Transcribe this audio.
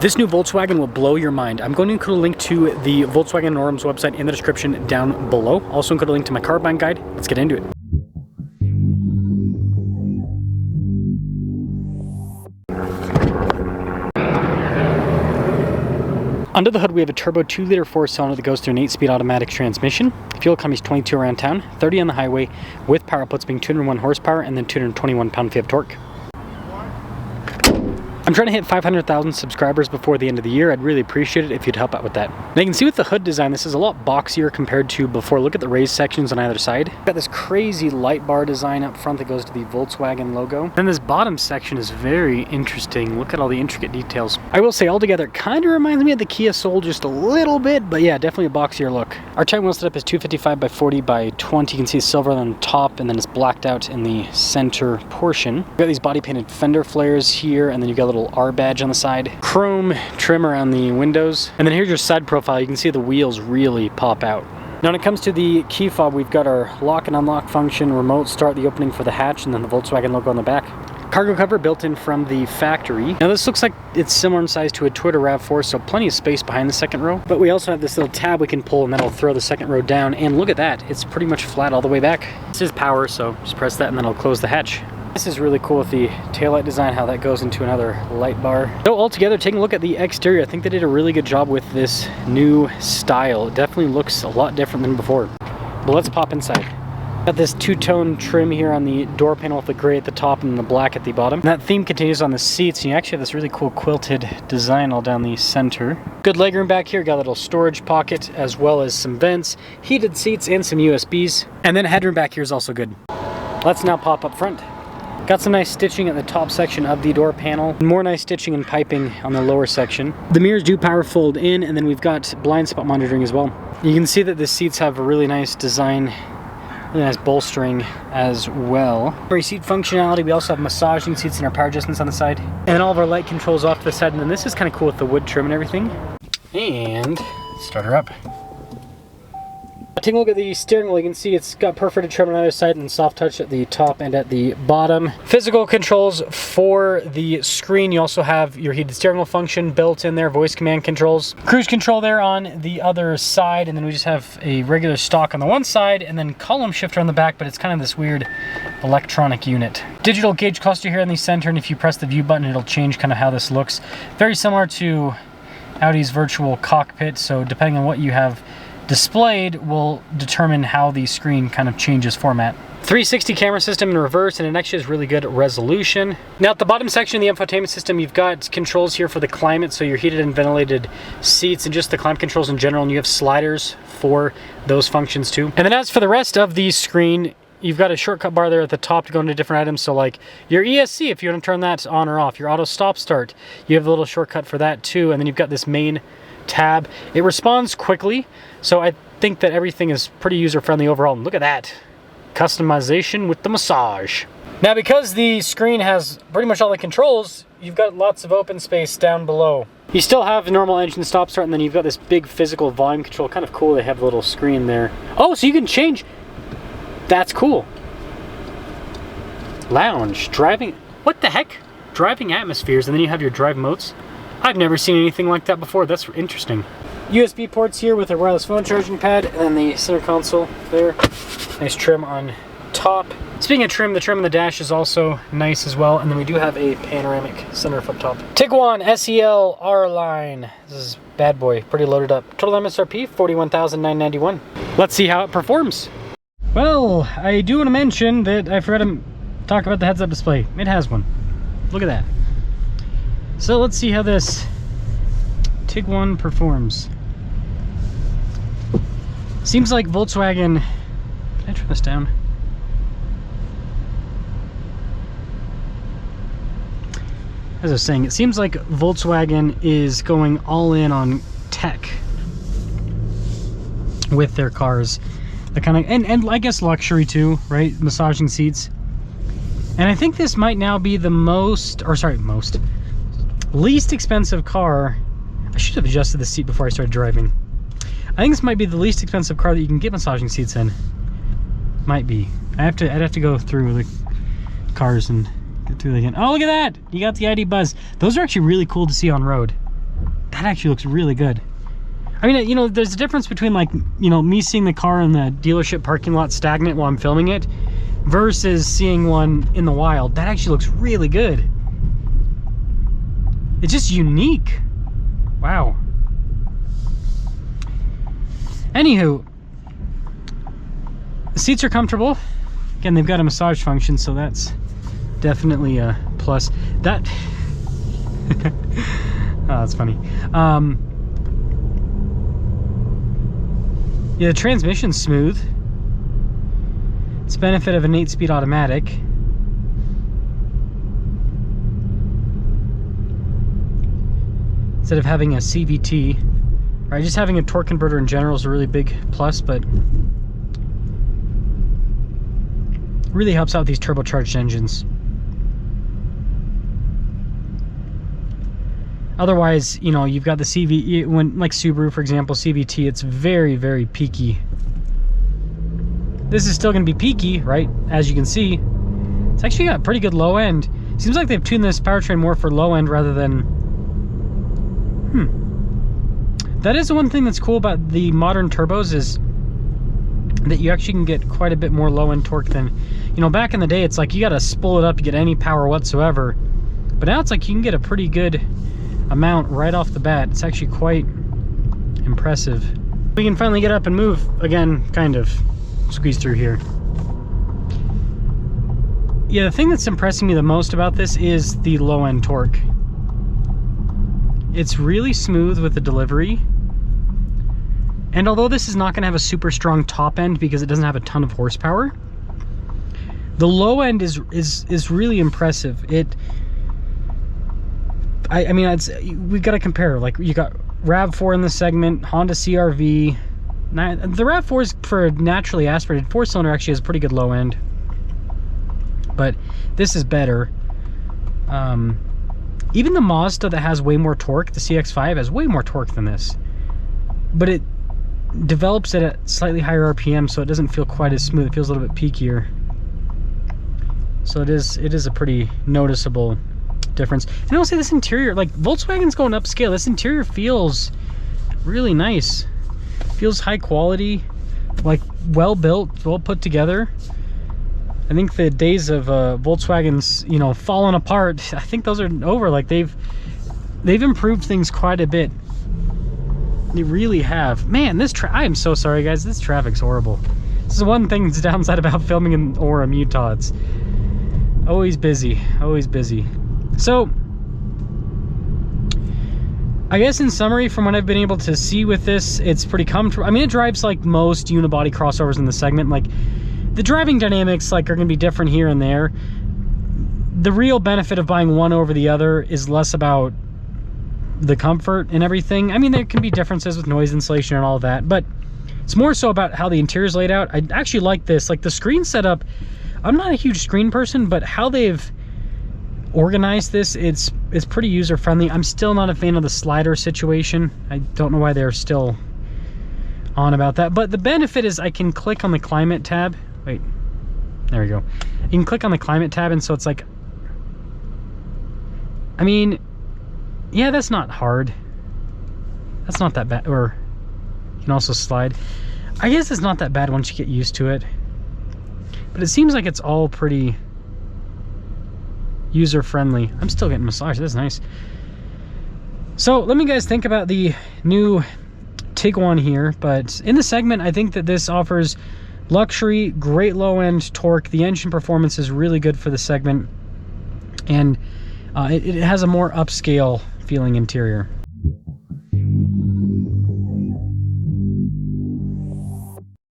This new Volkswagen will blow your mind. I'm going to include a link to the Volkswagen Norm's website in the description down below. Also include a link to my car buying guide. Let's get into it. Under the hood, we have a turbo 2-liter 4-cylinder that goes through an 8-speed automatic transmission. Fuel economy is 22 around town, 30 on the highway, with power outputs being 201 horsepower and then 221 pound-feet of torque. I'm trying to hit 500,000 subscribers before the end of the year. I'd really appreciate it if you'd help out with that. Now you can see with the hood design, this is a lot boxier compared to before. Look at the raised sections on either side. Got this crazy light bar design up front that goes to the Volkswagen logo. Then this bottom section is very interesting. Look at all the intricate details. I will say altogether, it kind of reminds me of the Kia Soul just a little bit, but yeah, definitely a boxier look. Our tire wheel setup is 255 by 40 by 20. You can see silver on the top and then it's blacked out in the center portion. We've got these body painted fender flares here, and then you got a little R badge on the side, chrome trim around the windows, and then here's your side profile. You can see the wheels really pop out. Now when it comes to the key fob, we've got our lock and unlock function, remote start, the opening for the hatch, and then the Volkswagen logo on the back. Cargo cover built in from the factory. Now this looks like it's similar in size to a Toyota RAV4, so plenty of space behind the second row. But we also have this little tab we can pull, and that'll throw the second row down, and look at that, it's pretty much flat all the way back. This is power, so just press that and then it'll close the hatch. This is really cool with the taillight design, how that goes into another light bar. So altogether, taking a look at the exterior, I think they did a really good job with this new style. It definitely looks a lot different than before. But let's pop inside. Got this two-tone trim here on the door panel with the gray at the top and the black at the bottom. And that theme continues on the seats, and you actually have this really cool quilted design all down the center. Good legroom back here, got a little storage pocket as well as some vents, heated seats, and some USBs. And then headroom back here is also good. Let's now pop up front. Got some nice stitching at the top section of the door panel. More nice stitching and piping on the lower section. The mirrors do power fold in, and then we've got blind spot monitoring as well. You can see that the seats have a really nice design, really nice bolstering as well. For your seat functionality, we also have massaging seats and our power adjustments on the side. And then all of our light controls off to the side, and then this is kind of cool with the wood trim and everything. And start her up. Taking a look at the steering wheel, you can see it's got perforated trim on either side and soft touch at the top and at the bottom. Physical controls for the screen. You also have your heated steering wheel function built in there, voice command controls. Cruise control there on the other side, and then we just have a regular stock on the one side and then column shifter on the back, but it's kind of this weird electronic unit. Digital gauge cluster here in the center, and if you press the view button, it'll change kind of how this looks. Very similar to Audi's virtual cockpit, so depending on what you have displayed will determine how the screen kind of changes format. 360 camera system in reverse, and it actually has really good resolution. Now at the bottom section of the infotainment system, you've got controls here for the climate, so your heated and ventilated seats and just the climate controls in general, and you have sliders for those functions too. And then as for the rest of the screen, you've got a shortcut bar there at the top to go into different items. So like your ESC, if you want to turn that on or off, your auto stop start, you have a little shortcut for that too. And then you've got this main tab. It responds quickly, so I think that everything is pretty user-friendly overall. And look at that customization with the massage. Now because the screen has pretty much all the controls, you've got lots of open space down below. You still have the normal engine stop start, and then you've got this big physical volume control. Kind of cool, they have a little screen there. Oh, so you can change. That's cool. Lounge, driving, what the heck? Driving atmospheres, and then you have your drive modes. I've never seen anything like that before. That's interesting. USB ports here with a wireless phone charging pad, and then the center console there. Nice trim on top. Speaking of trim, the trim on the dash is also nice as well, and then we do have a panoramic sunroof up top. Tiguan SEL R-Line. This is bad boy, pretty loaded up. Total MSRP, $41,991. Let's see how it performs. Well, I do want to mention that I forgot to talk about the heads-up display. It has one. Look at that. So let's see how this Tiguan performs. Seems like Volkswagen... Can I turn this down? As I was saying, it seems like Volkswagen is going all in on tech with their cars. The kind of, and I guess luxury too, right? Massaging seats. And I think this might now be the least expensive car. I should have adjusted the seat before I started driving. I think this might be the least expensive car that you can get massaging seats in. Might be. I'd have to go through the cars and get through it again. Oh, look at that! You got the ID Buzz. Those are actually really cool to see on road. that actually looks really good. I mean, you know, there's a difference between, like, you know, me seeing the car in the dealership parking lot stagnant while I'm filming it versus seeing one in the wild. That actually looks really good. It's just unique. Wow. Anywho, the seats are comfortable. Again, they've got a massage function, so that's definitely a plus. That oh, that's funny. Yeah, the transmission's smooth. It's the benefit of an 8-speed automatic. Instead of having a CVT, right? Just having a torque converter in general is a really big plus, but really helps out these turbocharged engines. Otherwise, you know, you've got the CV, when, like Subaru, for example, CVT, it's very, very peaky. This is still going to be peaky, right? As you can see, it's actually got a pretty good low end. Seems like they've tuned this powertrain more for low end rather than... That is the one thing that's cool about the modern turbos, is that you actually can get quite a bit more low end torque than, you know, back in the day, it's like you got to spool it up to get any power whatsoever. But now it's like you can get a pretty good amount right off the bat. It's actually quite impressive. We can finally get up and move again, kind of squeeze through here. Yeah, the thing that's impressing me the most about this is the low end torque. It's really smooth with the delivery. And although this is not going to have a super strong top end because it doesn't have a ton of horsepower, the low end is really impressive. I mean, we've got to compare. Like, you got RAV4 in the segment, Honda CR-V. The RAV4 is, for a naturally aspirated 4-cylinder, actually has pretty good low end. But this is better. Even the Mazda that has way more torque, the CX-5, has way more torque than this. But it develops it at slightly higher RPM, so it doesn't feel quite as smooth. It feels a little bit peakier. So it is a pretty noticeable difference. And I'll say this interior, like, Volkswagen's going upscale. This interior feels really nice. Feels high quality, like well built, well put together. I think the days of Volkswagen's, you know, falling apart, I think those are over. Like, they've improved things quite a bit. They really have. Man, I am so sorry, guys. This traffic's horrible. This is one thing that's downside about filming in Orem, Utah. It's always busy, always busy. So, I guess in summary, from what I've been able to see with this, it's pretty comfortable. I mean, it drives like most unibody crossovers in the segment. Like, the driving dynamics, like, are going to be different here and there. The real benefit of buying one over the other is less about the comfort and everything. I mean, there can be differences with noise insulation and all of that, but it's more so about how the interior is laid out. I actually like this. Like, the screen setup, I'm not a huge screen person, but how they've organized this, it's pretty user friendly. I'm still not a fan of the slider situation. I don't know why they're still on about that, but the benefit is I can click on the climate tab. Wait, there we go. You can click on the climate tab, and so it's like, I mean, yeah, that's not hard. That's not that bad. Or you can also slide. I guess it's not that bad once you get used to it, but it seems like it's all pretty user friendly. I'm still getting massage. That's nice. So let me guys think about the new Tiguan here, but in the segment, I think that this offers luxury, great low end torque. The engine performance is really good for the segment, and it has a more upscale feeling interior.